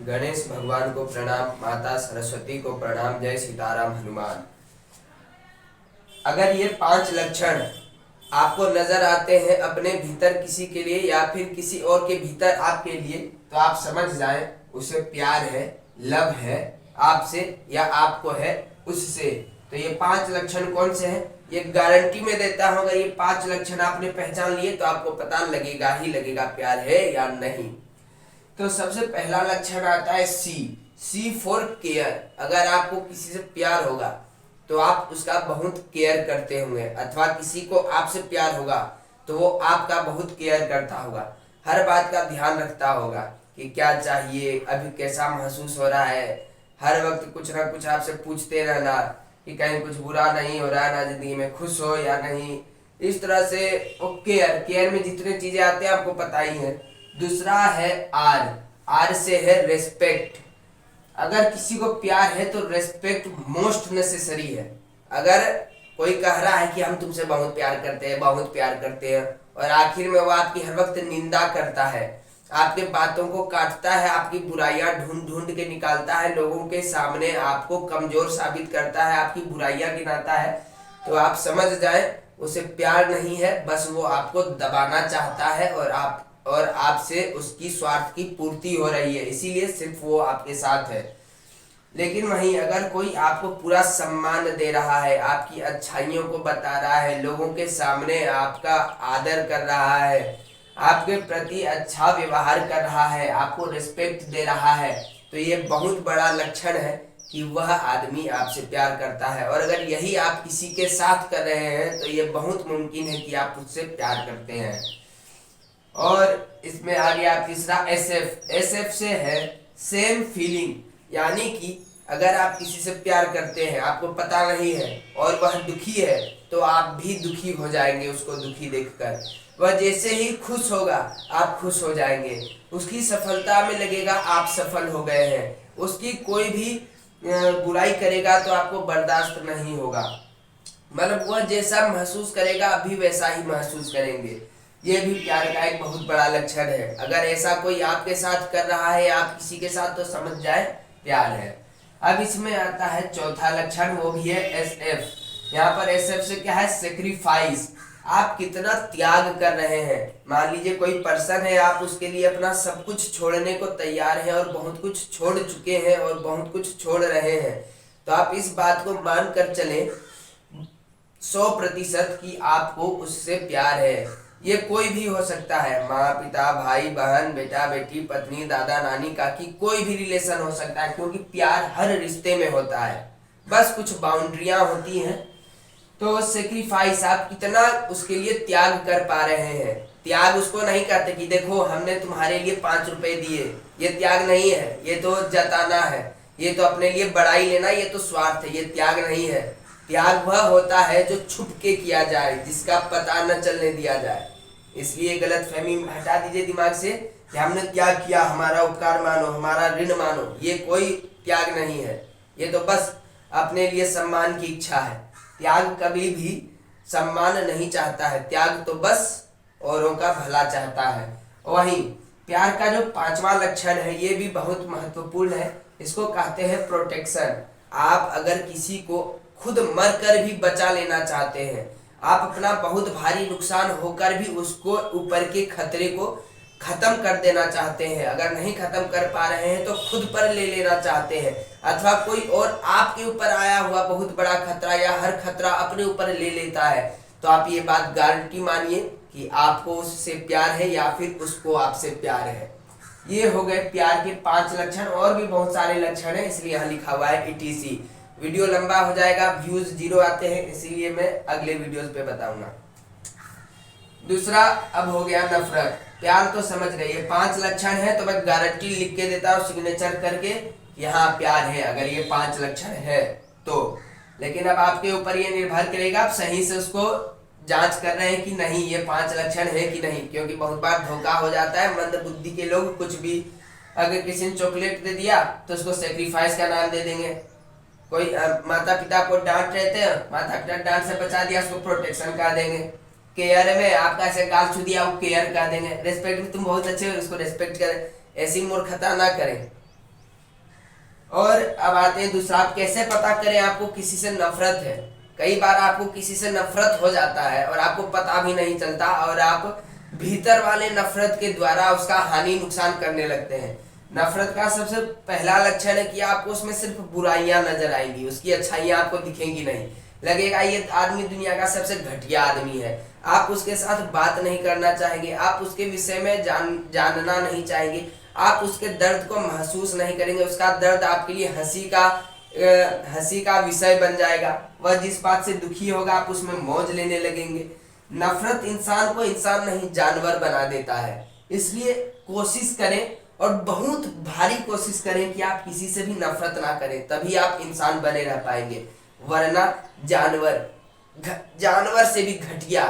गणेश भगवान को प्रणाम, माता सरस्वती को प्रणाम, जय सीताराम हनुमान। अगर ये 5 लक्षण आपको नजर आते हैं अपने भीतर किसी के लिए या फिर किसी और के भीतर आपके लिए, तो आप समझ जाएं उसे प्यार है, लव है आपसे या आपको है उससे। तो ये 5 लक्षण कौन से हैं, ये गारंटी में देता हूँ। अगर ये 5 लक्षण आपने पहचान लिए तो आपको पता लगेगा ही लगेगा प्यार है या नहीं। तो सबसे पहला लक्षण आता है सी फॉर केयर। अगर आपको किसी से प्यार होगा तो आप उसका बहुत केयर करते होंगे, अथवा किसी को आपसे प्यार होगा तो वो आपका बहुत केयर करता होगा, हर बात का ध्यान रखता होगा कि क्या चाहिए, अभी कैसा महसूस हो रहा है, हर वक्त कुछ ना कुछ आपसे पूछते रहना कि कहीं कुछ बुरा नहीं हो रहा है ना, जिंदगी में खुश हो या नहीं। इस तरह से वो केयर में जितने चीजें आते हैं आपको पता ही है। दूसरा है आर से है रेस्पेक्ट। अगर किसी को प्यार है तो रेस्पेक्ट मोस्ट नेसेसरी है। अगर कोई कह रहा है कि हम तुमसे बहुत प्यार करते हैं, बहुत प्यार करते हैं, और आखिर में वो आपकी हर वक्त निंदा करता है, आपके बातों को काटता है, आपकी बुराइयां ढूंढ ढूंढ के निकालता है, लोगों के सामने आपको कमजोर साबित करता है, आपकी बुराइयां गिनाता है, तो आप समझ जाए उसे प्यार नहीं है, बस वो आपको दबाना चाहता है और आपसे उसकी स्वार्थ की पूर्ति हो रही है, इसीलिए सिर्फ वो आपके साथ है। लेकिन वहीं अगर कोई आपको पूरा सम्मान दे रहा है, आपकी अच्छाइयों को बता रहा है, लोगों के सामने आपका आदर कर रहा है, आपके प्रति अच्छा व्यवहार कर रहा है, आपको रिस्पेक्ट दे रहा है, तो ये बहुत बड़ा लक्षण है कि वह आदमी आपसे प्यार करता है। और अगर यही आप किसी के साथ कर रहे हैं तो ये बहुत मुमकिन है कि आप उससे प्यार करते हैं। और इसमें आ गया तीसरा एस एफ से है सेम फीलिंग। यानी कि अगर आप किसी से प्यार करते हैं, आपको पता नहीं है, और वह दुखी है तो आप भी दुखी हो जाएंगे उसको दुखी देखकर। वह जैसे ही खुश होगा आप खुश हो जाएंगे, उसकी सफलता में लगेगा आप सफल हो गए हैं, उसकी कोई भी बुराई करेगा तो आपको बर्दाश्त नहीं होगा। मतलब वह जैसा महसूस करेगा आप भी वैसा ही महसूस करेंगे। ये भी प्यार का एक बहुत बड़ा लक्षण है। अगर ऐसा कोई आपके साथ कर रहा है, आप किसी के साथ, तो समझ जाए प्यार है। अब इसमें आता है चौथा लक्षण, वो भी है एस एफ। यहाँ पर एस एफ से क्या है, सेक्रीफाइस। आप कितना त्याग कर रहे हैं। मान लीजिए कोई पर्सन है, आप उसके लिए अपना सब कुछ छोड़ने को तैयार हैं और बहुत कुछ छोड़ चुके हैं और बहुत कुछ छोड़ रहे हैं, तो आप इस बात को मान कर चले 100% कि आपको उससे प्यार है। ये कोई भी हो सकता है, माँ पिता, भाई बहन, बेटा बेटी, पत्नी, दादा नानी, काकी, कोई भी रिलेशन हो सकता है, क्योंकि प्यार हर रिश्ते में होता है, बस कुछ बाउंड्रियां होती हैं। तो सेक्रीफाइस, आप कितना उसके लिए त्याग कर पा रहे हैं। त्याग उसको नहीं कहते कि देखो हमने तुम्हारे लिए 5 रुपए दिए, ये त्याग नहीं है, ये तो जताना है, ये तो अपने लिए बड़ाई लेना, ये तो स्वार्थ है, ये त्याग नहीं है। त्याग वह होता है जो छुप के किया जाए, जिसका पता न चलने दिया जाए। इसलिए गलतफहमी हटा दीजिए दिमाग से कि हमने क्या किया, हमारा उपकार मानो, हमारा ऋण मानो, ये कोई त्याग नहीं है। ये तो बस अपने लिए सम्मान की इच्छा है। त्याग कभी भी सम्मान नहीं चाहता है, त्याग तो बस औरों का भला चाहता है। वहीं प्यार का जो 5वां लक्षण है ये भी बहुत महत्वपूर्ण है, इसको कहते हैं प्रोटेक्शन। आप अगर किसी को खुद मर कर भी बचा लेना चाहते हैं, आप अपना बहुत भारी नुकसान होकर भी उसको ऊपर के खतरे को खत्म कर देना चाहते हैं, अगर नहीं खत्म कर पा रहे हैं तो खुद पर ले लेना चाहते हैं, अथवा कोई और आपके ऊपर आया हुआ बहुत बड़ा खतरा या हर खतरा अपने ऊपर ले लेता है, तो आप ये बात गारंटी मानिए कि आपको उससे प्यार है या फिर उसको आपसे प्यार है। ये हो गए प्यार के 5 लक्षण। और भी बहुत सारे लक्षण हैं, इसलिए यहाँ लिखा हुआ है ETC। वीडियो लंबा हो जाएगा, व्यूज 0 आते हैं, इसीलिए मैं अगले वीडियोस पे बताऊंगा। दूसरा अब हो गया नफरत। प्यार तो समझ गए, ये 5 लक्षण है तो मैं गारंटी लिख के देता हूँ सिग्नेचर करके, यहाँ प्यार है अगर ये 5 लक्षण है तो। लेकिन अब आपके ऊपर ये निर्भर करेगा आप सही से उसको जांच कर रहे हैं कि नहीं ये 5 लक्षण है कि नहीं, क्योंकि बहुत बार धोखा हो जाता है। मंद बुद्धि के लोग कुछ भी, अगर किसी ने चॉकलेट दे दिया तो उसको सेक्रीफाइस का नाम दे देंगे। कोई माता पिता को डांट रहे थे, माता पिता डांट से बचा दिया, उसको प्रोटेक्शन का देंगे। केयर में आपका ऐसे गाल छू दिया, वो केयर का देंगे। रेस्पेक्ट में तुम बहुत अच्छे हो, उसको रेस्पेक्ट करें। ऐसी मूर्खता ना करें, और अब आते हैं दूसरा, आप कैसे पता करें आपको किसी से नफरत है। कई बार आपको किसी से नफरत हो जाता है और आपको पता भी नहीं चलता, और आप भीतर वाले नफरत के द्वारा उसका हानि नुकसान करने लगते हैं। नफरत का सबसे पहला लक्षण है कि आपको उसमें सिर्फ बुराइयां नजर आएंगी, उसकी अच्छाइयां आपको दिखेंगी नहीं। लगेगा ये आदमी दुनिया का सबसे घटिया आदमी है। आप उसके साथ बात नहीं करना चाहेंगे, आप उसके विषय में जानना नहीं चाहेंगे, आप उसके दर्द को महसूस नहीं करेंगे। उसका दर्द आपके लिए हंसी का विषय बन जाएगा। वह जिस बात से दुखी होगा आप उसमें मौज लेने लगेंगे। नफरत इंसान को इंसान नहीं जानवर बना देता है। इसलिए कोशिश करें, और बहुत भारी कोशिश करें कि आप किसी से भी नफरत ना करें, तभी आप इंसान बने रह पाएंगे। वरना जानवर से भी घटिया,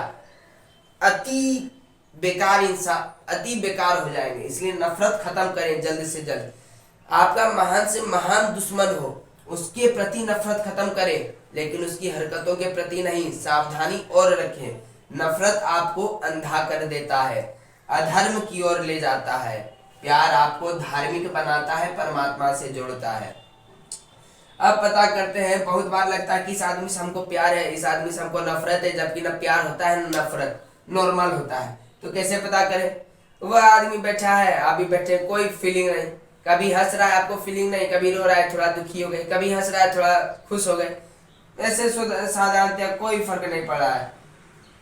अति बेकार इंसान, अति बेकार हो जाएंगे। इसलिए नफरत खत्म करें जल्द से जल्द। आपका महान से महान दुश्मन हो, उसके प्रति नफरत खत्म करें, लेकिन उसकी हरकतों के प्रति नहीं। सावधानी और रखें। नफरत आपको अंधा कर देता है, अधर्म की ओर ले जाता है। प्यार आपको धार्मिक बनाता है, परमात्मा से जोड़ता है। अब पता करते हैं, बहुत बार लगता है कि इस आदमी से हमको प्यार है, इस आदमी से हमको नफरत है, जबकि न प्यार होता है न नफरत, नॉर्मल होता है। तो कैसे पता करें? वह आदमी बैठा है, आप भी बैठे, कोई फीलिंग नहीं। कभी हंस रहा है, आपको फीलिंग नहीं, कभी रो रहा है, थोड़ा दुखी हो गए, कभी हंस रहा है, थोड़ा खुश हो गए। ऐसे साधारणतः कोई फर्क नहीं पड़ रहा है।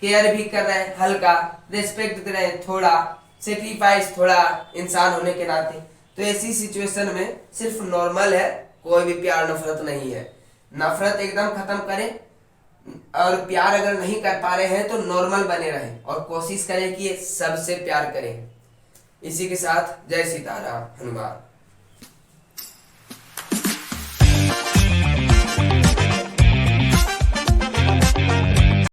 केयर भी कर रहे हैं हल्का, रिस्पेक्ट दे रहे हैं थोड़ा, सेक्रीफाइस थोड़ा इंसान होने के नाते। तो ऐसी सिचुएशन में सिर्फ नॉर्मल है, कोई भी प्यार नफरत नहीं है। नफरत एकदम खत्म करें, और प्यार अगर नहीं कर पा रहे हैं तो नॉर्मल बने रहें, और कोशिश करें कि सबसे प्यार करें। इसी के साथ जय सीताराम हनुमान।